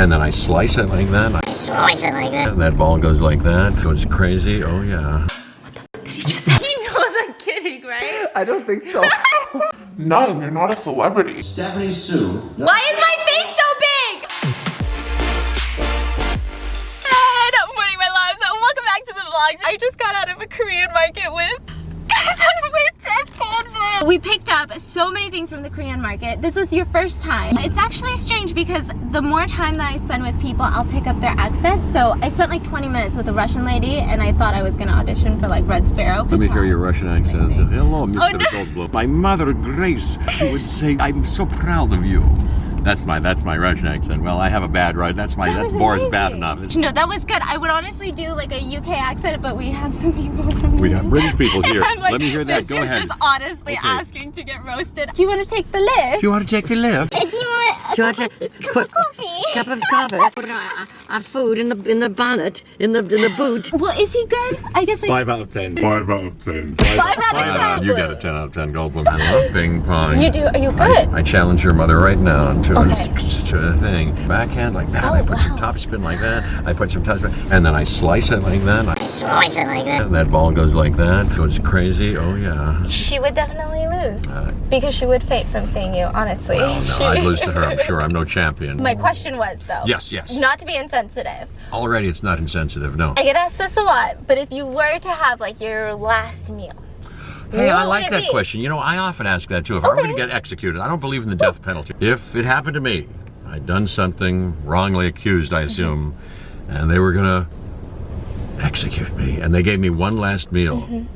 And then I slice it like that. I slice it like that. And that ball goes like that. Goes crazy. Oh yeah. What did he just say? He knows I'm kidding, right? I don't think so. No, you're not a celebrity. Stephanie Sue. Why is my face so big? Good morning, my loves. Welcome back to the vlogs. I just got out of a Korean market with Jeff Goldblum. We picked up so many things from the Korean market. This was your first time. It's actually strange because the more time that I spend with people, I'll pick up their accent. So I spent like 20 minutes with a Russian lady and I thought I was gonna audition for like Red Sparrow. Let me hear your Russian accent. Hello, Mr. Goldblum. My mother, Grace, she would say, I'm so proud of you. That's my Russian accent. Well, I have a bad right. That's Boris bad enough. No, that was good. I would honestly do like a UK accent, but we have some people from We have British people here. Like, let me hear that. Go ahead. Just honestly asking to get roasted. Do you want to take the lift? Do you want to take the lift? Do you want to put coffee? Cup of coffee? Put our food in the bonnet, in the boot. Well, is he good? I guess like 5 out of 10. 5 out of 10. 5 out of 10. You get a 10 out of 10, Goldblum. I love ping pong. You do? Are you good? I challenge your mother right now to Okay. a thing. Backhand like that. I put some topspin like that. I put some topspin. And then I slice it like that. I slice it like that. And that ball goes like that. Goes crazy. Oh yeah. She would definitely lose. Because she would faint from seeing you, honestly. Well, no, I'd lose to her, I'm sure. I'm no champion. My question was though. Yes. Not to be insensitive. Already it's not insensitive, no. I get asked this a lot, but if you were to have like your last meal. Hey, I what like would it that be? question. You know, I often ask that too. If I were going to get executed, I don't believe in the death penalty. If it happened to me, I'd done something wrongly accused, I assume, and they were going to execute me, and they gave me one last meal.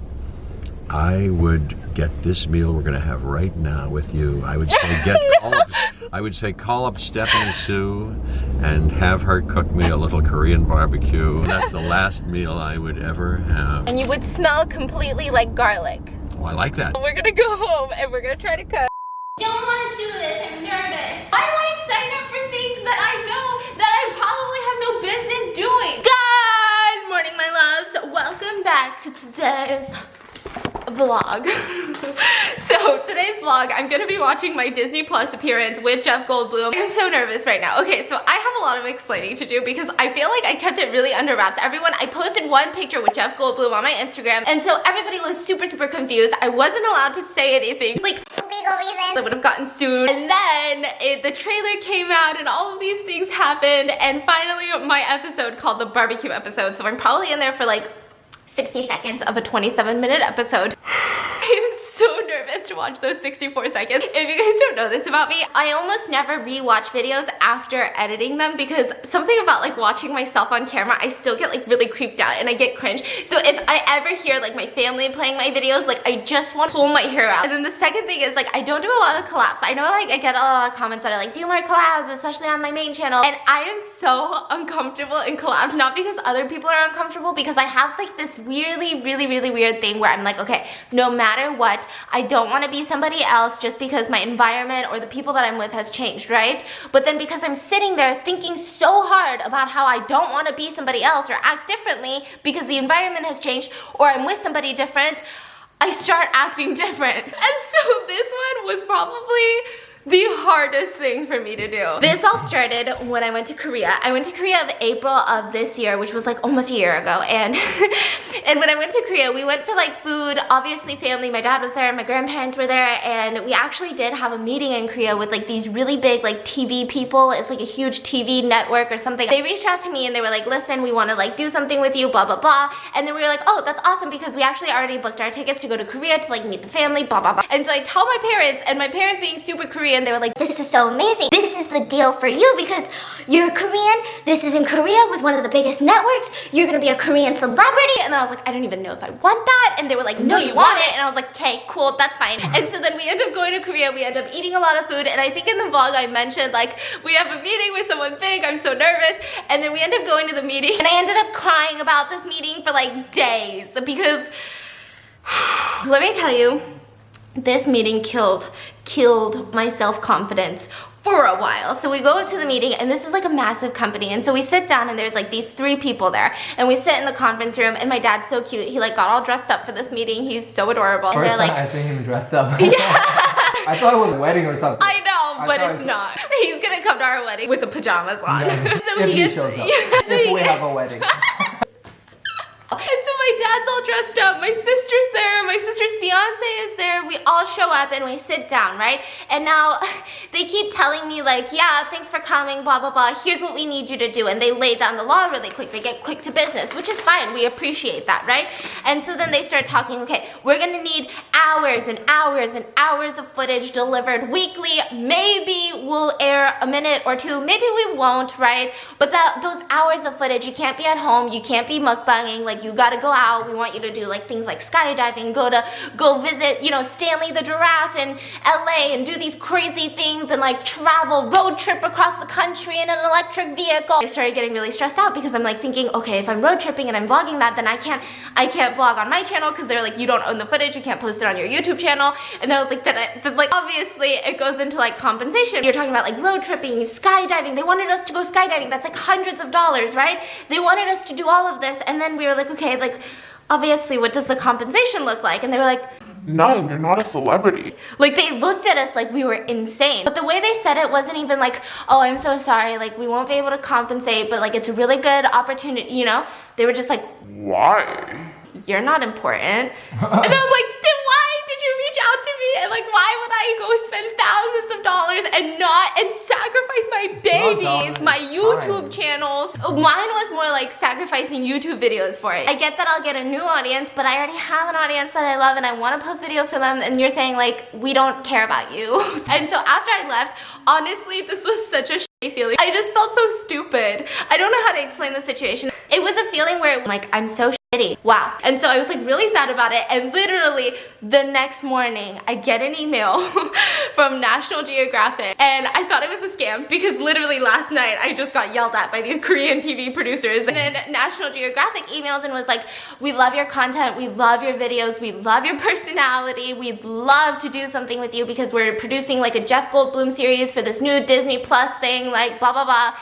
I would get this meal we're going to have right now with you. I would say call up Stephanie Sue and have her cook me a little Korean barbecue. That's the last meal I would ever have. And you would smell completely like garlic. Oh, I like that. We're gonna go home and we're gonna try to cook. I don't want to do this, I'm nervous. Why do I sign up for things that I know that I probably have no business doing? Good morning, my loves. Welcome back to today's vlog. So today's vlog, I'm gonna be watching my Disney Plus appearance with Jeff Goldblum. I'm so nervous right now. Okay, so I have a lot of explaining to do because I feel like I kept it really under wraps. I posted one picture with Jeff Goldblum on my Instagram, and so everybody was super confused. I wasn't allowed to say anything. It's like legal reasons. I would have gotten sued. And then the trailer came out and all of these things happened, and finally my episode called the barbecue episode. So I'm probably in there for like 60 seconds of a 27-minute episode. I'm so nervous to watch those 64 seconds. If you guys don't know this about me, I almost never rewatch videos after editing them because something about like watching myself on camera, I still get like really creeped out and I get cringe. So if I ever hear like my family playing my videos, like I just want to pull my hair out. And then the second thing is like I don't do a lot of collabs. I know like I get a lot of comments that are like, do more collabs, especially on my main channel. And I am so uncomfortable in collabs, not because other people are uncomfortable, because I have like this really weird thing where I'm like, okay, no matter what, I don't want to be somebody else just because my environment or the people that I'm with has changed, right? But then because I'm sitting there thinking so hard about how I don't want to be somebody else or act differently because the environment has changed or I'm with somebody different, I start acting different. And so this one was probably the hardest thing for me to do. This all started when I went to Korea. I went to Korea in April of this year, which was like almost a year ago. And and when I went to Korea, we went for like food, obviously family. My dad was there, my grandparents were there, and we actually did have a meeting in Korea with like these really big like TV people. It's like a huge TV network or something. They reached out to me and they were like, listen, we want to like do something with you, blah, blah, blah. And then we were like, oh, that's awesome because we actually already booked our tickets to go to Korea to like meet the family, blah, blah, blah. And so I tell my parents, and my parents being super Korean, they were like, this is so amazing. This is the deal for you because you're Korean. This is in Korea with one of the biggest networks. You're gonna be a Korean celebrity. And then I was like, I don't even know if I want that. And they were like, no, you want it. And I was like, okay, cool, that's fine. And so then we end up going to Korea. We end up eating a lot of food. And I think in the vlog I mentioned like, we have a meeting with someone big. I'm so nervous. And then we end up going to the meeting. And I ended up crying about this meeting for like days because let me tell you, this meeting killed my self-confidence for a while. So we go to the meeting, and this is like a massive company, and so we sit down and there's like these 3 people there, and we sit in the conference room, and my dad's so cute. He like got all dressed up for this meeting. He's so adorable. And First they're like, time I seen him dressed up. yeah. I thought it was a wedding or something. I know. now, but it's not. He's gonna come to our wedding with the pajamas on. Yeah. So If he gets, shows up. yeah, so If he we gets- have a wedding. And so my dad's all dressed up, my sister's there, my sister's fiance is there, we all show up and we sit down, right? And now they keep telling me like, yeah, thanks for coming, blah, blah, blah, here's what we need you to do. And they lay down the law really quick, they get quick to business, which is fine, we appreciate that, right? And so then they start talking, okay, we're gonna need hours and hours and hours of footage delivered weekly, maybe we'll air a minute or two, maybe we won't, right? But those hours of footage, you can't be at home, you can't be mukbanging, like you gotta go out. We want you to do like things like skydiving, go visit, you know, Stanley the giraffe in LA and do these crazy things and like travel, road trip across the country in an electric vehicle. I started getting really stressed out because I'm like thinking, okay, if I'm road tripping and I'm vlogging that, then I can't vlog on my channel because they're like, you don't own the footage, you can't post it on your YouTube channel. And then I was like, like obviously it goes into like compensation. You're talking about like road tripping, skydiving. They wanted us to go skydiving. That's like hundreds of dollars, right? They wanted us to do all of this, and then we were like, okay, like obviously what does the compensation look like? And they were like, No, you're not a celebrity. like they looked at us like we were insane. But the way they said it wasn't even like, oh, I'm so sorry, like we won't be able to compensate, but like it's a really good opportunity, you know? They were just like, Why? you're not important. And I was like, then why did you reach out to me? And like, why would I go spend thousands of dollars and sacrifice my babies, my YouTube channels? Mine was more like sacrificing YouTube videos for it. I get that I'll get a new audience, but I already have an audience that I love and I want to post videos for them, and you're saying like, we don't care about you. And so after I left, honestly, this was such a shitty feeling. I just felt so stupid. I don't know how to explain the situation. It was a feeling where like, I'm so shitty. Wow. And so I was like really sad about it, and literally the next morning I get an email from National Geographic, and I thought it was a scam because literally last night I just got yelled at by these Korean TV producers. And then National Geographic emails and was like, we love your content, we love your videos, we love your personality, we'd love to do something with you because we're producing like a Jeff Goldblum series for this new Disney Plus thing, like blah blah blah.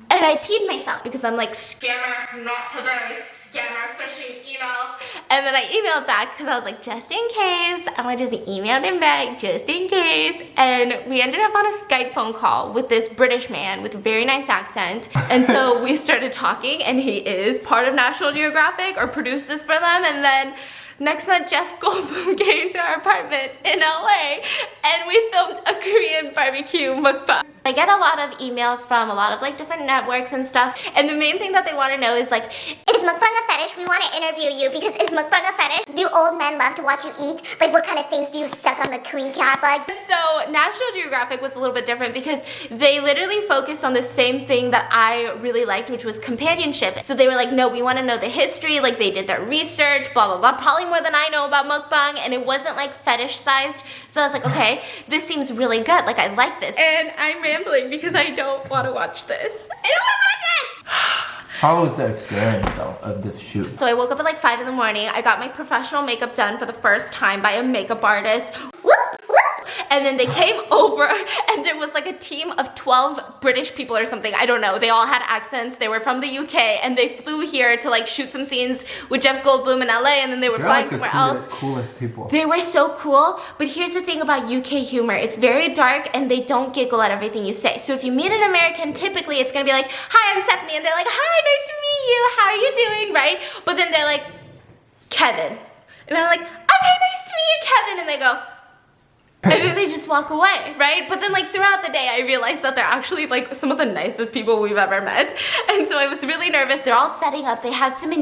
And I peed myself because I'm like, scammer, not today, scammer, phishing emails. And then I emailed back because I was like, just in case. I just emailed him back, just in case. And we ended up on a Skype phone call with this British man with a very nice accent. And so we started talking, and he is part of National Geographic or produces for them. And then next month, Jeff Goldblum came to our apartment in LA, and we filmed a Korean barbecue mukbang. I get a lot of emails from a lot of like different networks and stuff, and the main thing that they want to know is like, is mukbang a fetish? We want to interview you because is mukbang a fetish? Do old men love to watch you eat? Like what kind of things do you suck on the Korean cat legs? and so National Geographic was a little bit different because they literally focused on the same thing that I really liked, which was companionship. So they were like, no, we want to know the history, like they did their research, blah blah blah, probably more than I know about mukbang, and it wasn't like fetish sized. So I was like, okay, this seems really good, like I like this. And I'm rambling because I don't want to watch this. I don't want to watch this! How was the experience though of this shoot? So I woke up at like 5 in the morning. I got my professional makeup done for the first time by a makeup artist. And then they came over, and there was like a team of 12 British people or something. I don't know. They all had accents. They were from the UK, and they flew here to like shoot some scenes with Jeff Goldblum in LA, and then they were flying somewhere else. Coolest people. They were so cool, but here's the thing about UK humor. It's very dark, and they don't giggle at everything you say. So if you meet an American, typically it's gonna be like, hi, I'm Stephanie, and they're like, hi, nice to meet you, how are you doing, right? But then they're like, Kevin. And I'm like, okay, nice to meet you, Kevin, and they go, and then they just walk away, right? But then like throughout the day, I realized that they're actually like some of the nicest people we've ever met. And so I was really nervous. They're all setting up. They had some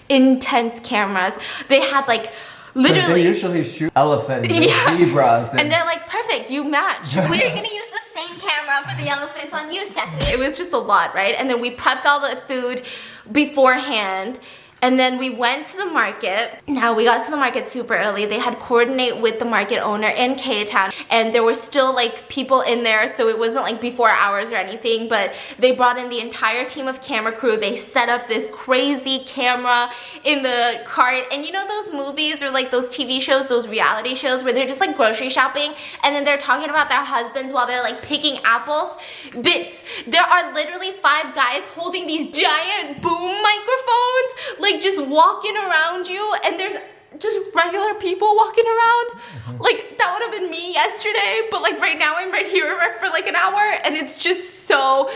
intense cameras. They had like literally. They usually shoot elephants and zebras. And they're like, perfect, you match. We're gonna use the same camera for the elephants on you, Stephanie. It was just a lot, right? And then we prepped all the food beforehand. And then we went to the market. Now we got to the market super early. They had coordinate with the market owner in K-Town, and there were still like people in there, so it wasn't like before hours or anything, but they brought in the entire team of camera crew. They set up this crazy camera in the cart, and you know those movies or like those TV shows, those reality shows where they're just like grocery shopping and then they're talking about their husbands while they're like picking apples? Bits. There are literally 5 guys holding these giant boom microphones, like just walking around you, and there's just regular people walking around. Like, that would have been me yesterday, but like right now I'm right here for like an hour, and it's just so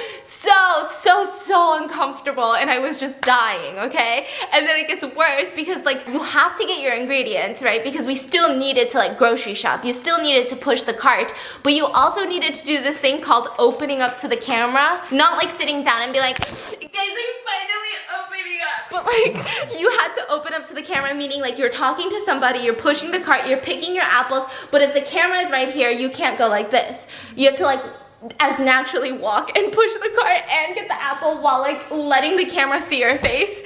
uncomfortable, and I was just dying, okay? And then it gets worse because like you have to get your ingredients, right? Because we still needed to like grocery shop. You still needed to push the cart, but you also needed to do this thing called opening up to the camera. Not like sitting down and be like, guys, I'm finally opening up. But like you had to open up to the camera, meaning like you're talking to somebody, you're pushing the cart, you're picking your apples, but if the camera is right here, you can't go like this. You have to like as naturally walk and push the cart and get the apple while like letting the camera see your face.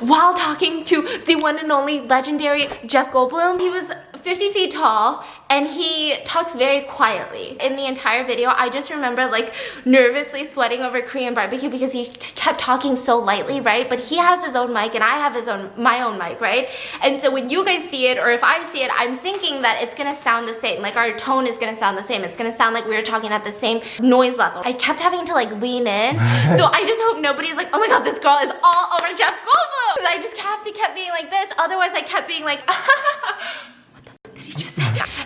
While talking to the one and only legendary Jeff Goldblum. He was 50 feet tall and he talks very quietly. In the entire video, I just remember like nervously sweating over Korean barbecue because he kept talking so lightly, right? But he has his own mic and I have my own mic, right? And so when you guys see it, or if I see it, I'm thinking that it's gonna sound the same. Like our tone is gonna sound the same. It's gonna sound like we were talking at the same noise level. I kept having to like lean in. So I just hope nobody's like, oh my God, this girl is all over Jeff Goldblum. Because I just kept being like this. Otherwise I kept being like, did he just say?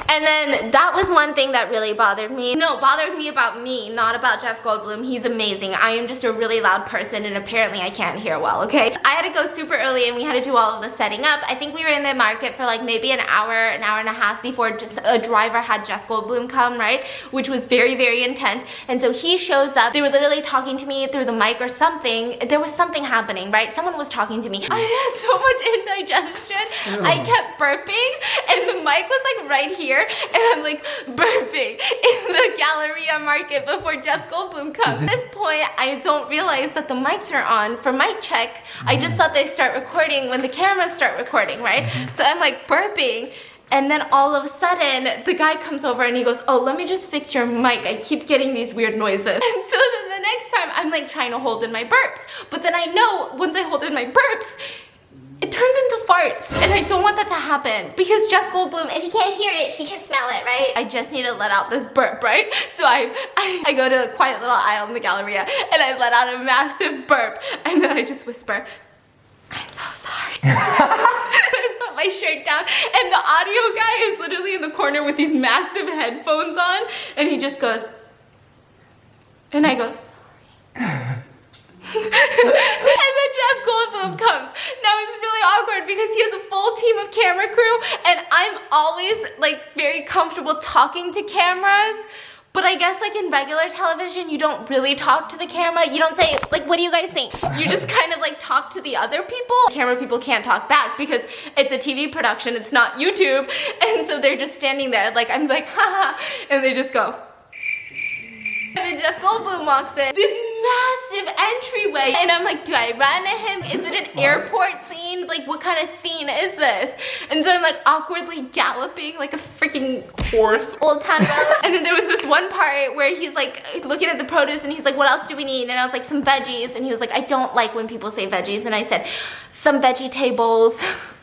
And then that was one thing that really bothered me. No, bothered me about me, not about Jeff Goldblum. He's amazing. I am just a really loud person and apparently I can't hear well, okay? I had to go super early and we had to do all of the setting up. I think we were in the market for like maybe an hour and a half before just a driver had Jeff Goldblum come, right? Which was very, very intense. And so he shows up. They were literally talking to me through the mic or something. There was something happening, right? Someone was talking to me. I had so much indigestion. I kept burping and the mic was like right here and I'm like burping in the Galleria market before Jeff Goldblum comes. At this point, I don't realize that the mics are on for mic check. I just thought they start recording when the cameras start recording, right? So I'm like burping. And then all of a sudden, the guy comes over and he goes, oh, let me just fix your mic. I keep getting these weird noises. And so then the next time, I'm like trying to hold in my burps. But then I know once I hold in my burps, it turns into farts, and I don't want that to happen because Jeff Goldblum, If he can't hear it, he can smell it, right? I just need to let out this burp, right? So I go to a quiet little aisle in the Galleria and I let out a massive burp and then I just whisper, I'm so sorry. I put my shirt down and the audio guy is literally in the corner with these massive headphones on and he just goes, and I go, sorry. And then Jeff Goldblum comes. Now it's really awkward because he has a full team of camera crew and I'm always like very comfortable talking to cameras. But I guess like in regular television, you don't really talk to the camera. You don't say like, what do you guys think? You just kind of like talk to the other people. Camera people can't talk back because it's a TV production, it's not YouTube. And so they're just standing there like, I'm like, haha, and they just go. And then Jeff Goldblum walks in, this massive entryway, and I'm like, do I run at him? Is it an airport scene? Like, what kind of scene is this? And so I'm like awkwardly galloping like a freaking horse. Old Town Road. And then there was this one part where he's like looking at the produce and he's like, what else do we need? And I was like, some veggies. And he was like, I don't like when people say veggies. And I said, some veggie tables.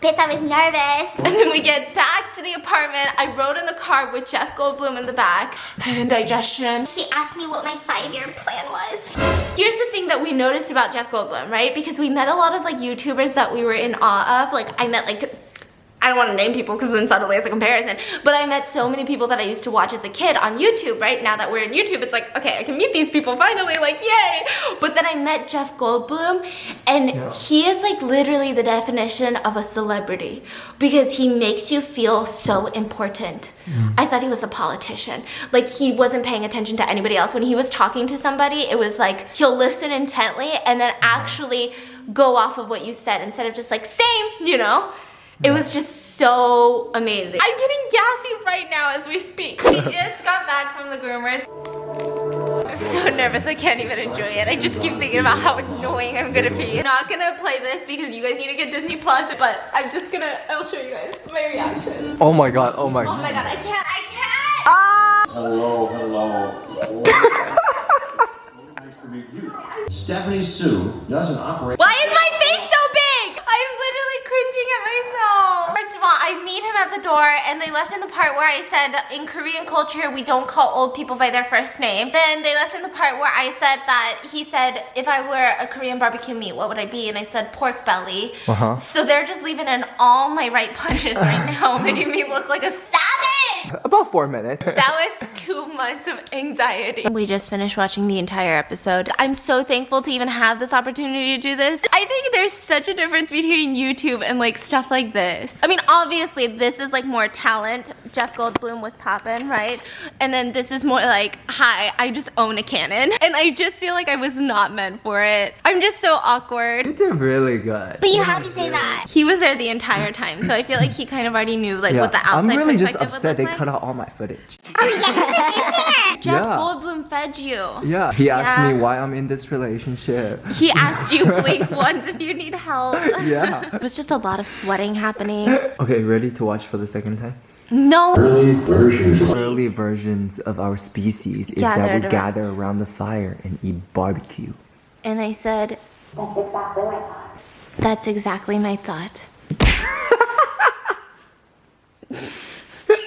Bitch, I was nervous. And then we get back to the apartment. I rode in the car with Jeff Goldblum in the back. Indigestion. He asked me what my 5-year plan was. Here's the thing that we noticed about Jeff Goldblum, right? Because we met a lot of like YouTubers that we were in awe of. Like I met like, I don't want to name people because then suddenly it's a comparison, but I met so many people that I used to watch as a kid on YouTube, right? Now that we're in YouTube, it's like, okay, I can meet these people finally, like, yay! But then I met Jeff Goldblum, and he is like literally the definition of a celebrity because he makes you feel so important. I thought he was a politician. Like, he wasn't paying attention to anybody else. When he was talking to somebody, it was like, he'll listen intently and then actually go off of what you said instead of just like, same, you know? It was just so amazing. I'm getting gassy right now as we speak. We just got back from the groomers. I'm so nervous, I can't even enjoy it. I just keep thinking about how annoying I'm gonna be. I'm not gonna play this because you guys need to get Disney Plus, but I'm just gonna, I'll show you guys my reaction. Oh my god, oh my god. Oh my god, I can't! Hello, hello. Nice to meet you. Stephanie Sue doesn't operate. Why is my face so big? I'm literally cringing at myself. First of all, I meet him at the door store and they left in the part where I said in Korean culture we don't call old people by their first name. Then they left in the part where I said that he said if I were a Korean barbecue meat, what would I be? And I said pork belly. So they're just leaving in all my right punches right now, making me look like a savage. About 4 minutes. That was 2 months of anxiety. We just finished watching the entire episode. I'm so thankful to even have this opportunity to do this. I think there's such a difference between YouTube and like stuff like this. I mean, obviously this is like more talent. Jeff Goldblum was poppin', right? And then this is more like, hi, I just own a cannon. And I just feel like I was not meant for it. I'm just so awkward. You did really good. But you have to say that. He was there the entire time, so I feel like he kind of already knew like what the outside I'm really just perspective upset would they look cut like. out all my footage. Oh yeah, he was in there. Jeff Yeah. Goldblum fed you. Yeah, he asked Yeah. me why I'm in this relationship. He asked you blink once if you need help. Yeah. It was just a lot of sweating happening. Okay, ready to watch for the second time? No. Early versions of our species is that Gathered we around. gather around the fire and eat barbecue. And I said, that's exactly my thought.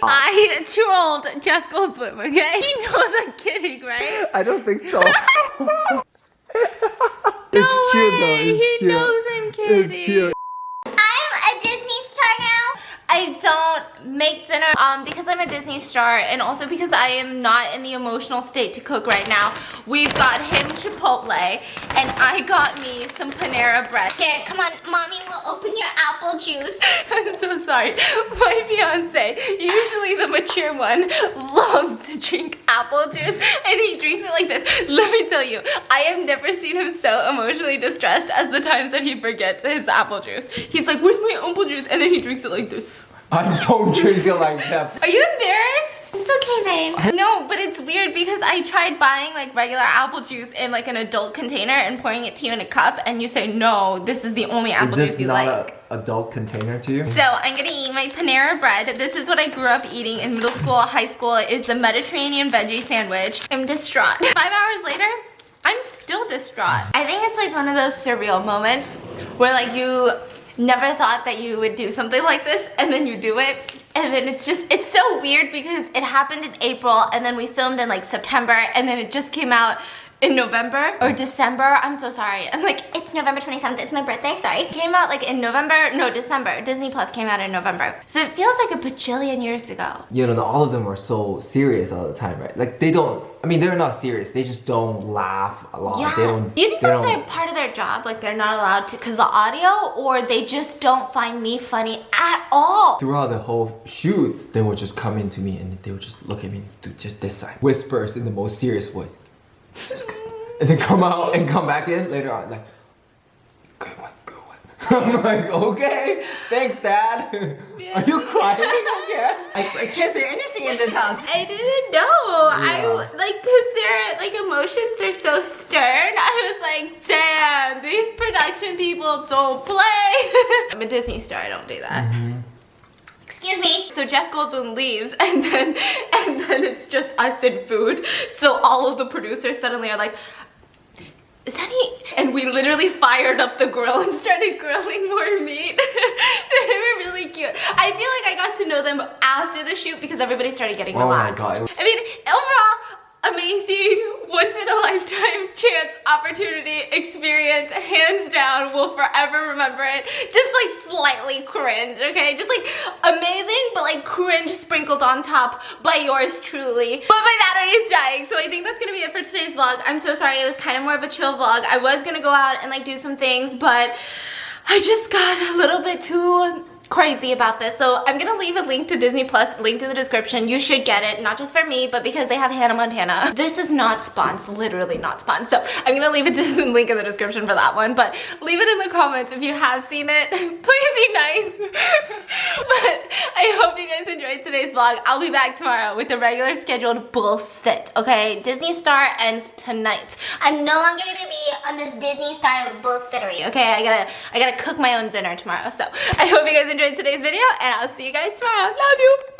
I trolled Jeff Goldblum, okay? He knows I'm kidding, right? I don't think so. No It's cute though. way. It's He cute. knows I'm kidding. It's cute. I'm a Disney star now. I don't make dinner because I'm a Disney star and also because I am not in the emotional state to cook right now. We've got him Chipotle and I got me some Panera bread. There, come on, mommy will open your apple juice. I'm so sorry. My fiance, usually the mature one, loves to drink apple juice and he drinks it like this. Let me tell you, I have never seen him so emotionally distressed as the times that he forgets his apple juice. He's like, where's my apple juice? And then he drinks it like this. I don't drink it like that. Are you embarrassed? It's okay, babe. No, but it's weird because I tried buying like regular apple juice in like an adult container and pouring it to you in a cup and you say, no, this is the only Is apple this juice you not like. an adult container to you? So I'm gonna eat my Panera bread. This is what I grew up eating in middle school, high school. Is the Mediterranean veggie sandwich. I'm distraught. 5 hours later, I'm still distraught. I think it's like one of those surreal moments where like you never thought that you would do something like this and then you do it. And then it's so weird because it happened in April and then we filmed in like September and then it just came out in November or December. I'm so sorry. I'm like, It's November 27th. It's my birthday. Sorry. it came out like in November, no, December. Disney Plus came out in November. So it feels like a bajillion years ago. You know, all of them are so serious all the time, right? Like they don't, I mean, they're not serious. They just don't laugh a lot. Yeah. They don't, Do you think they that's don't- part of their job? Like they're not allowed to because the audio, or they just don't find me funny at all? Throughout the whole shoots, they would just come into me and they would just look at me and do just this side. Whispers in the most serious voice. This is good. And then come out and come back in later on, like, good one, good one. I'm like, okay, thanks, Dad. Are you crying again? I can't say anything in this house. I didn't know. I Yeah. like because their like emotions are so stern. I was like, damn, these production people don't play. I'm a Disney star. I don't do that. Excuse me. So Jeff Goldblum leaves, and then it's just us and food. So all of the producers suddenly are like, is that he? And we literally fired up the grill and started grilling more meat. They were really cute. I feel like I got to know them after the shoot because everybody started getting Oh my relaxed. God. I mean, overall, amazing, once in a lifetime chance, opportunity, experience, hands down, we'll forever remember it. Just like slightly cringe, okay? Just like amazing, but like cringe sprinkled on top by yours truly. But my battery is dying, so I think that's gonna be it for today's vlog. I'm so sorry, it was kind of more of a chill vlog. I was gonna go out and like do some things, but I just got a little bit too crazy about this. So I'm gonna leave a link to Disney Plus, link in the description. You should get it, not just for me, but because they have Hannah Montana. This is not sponsored, literally not sponsored. So I'm gonna leave a link in the description for that one, but leave it in the comments if you have seen it. Please be nice. But I hope you guys enjoyed today's vlog. I'll be back tomorrow with the regular scheduled bullshit, okay? Disney Star ends tonight. I'm no longer gonna be on this Disney star bullshittery. Okay, I gotta cook my own dinner tomorrow. So I hope you guys enjoyed today's video and I'll see you guys tomorrow. Love you. Oh.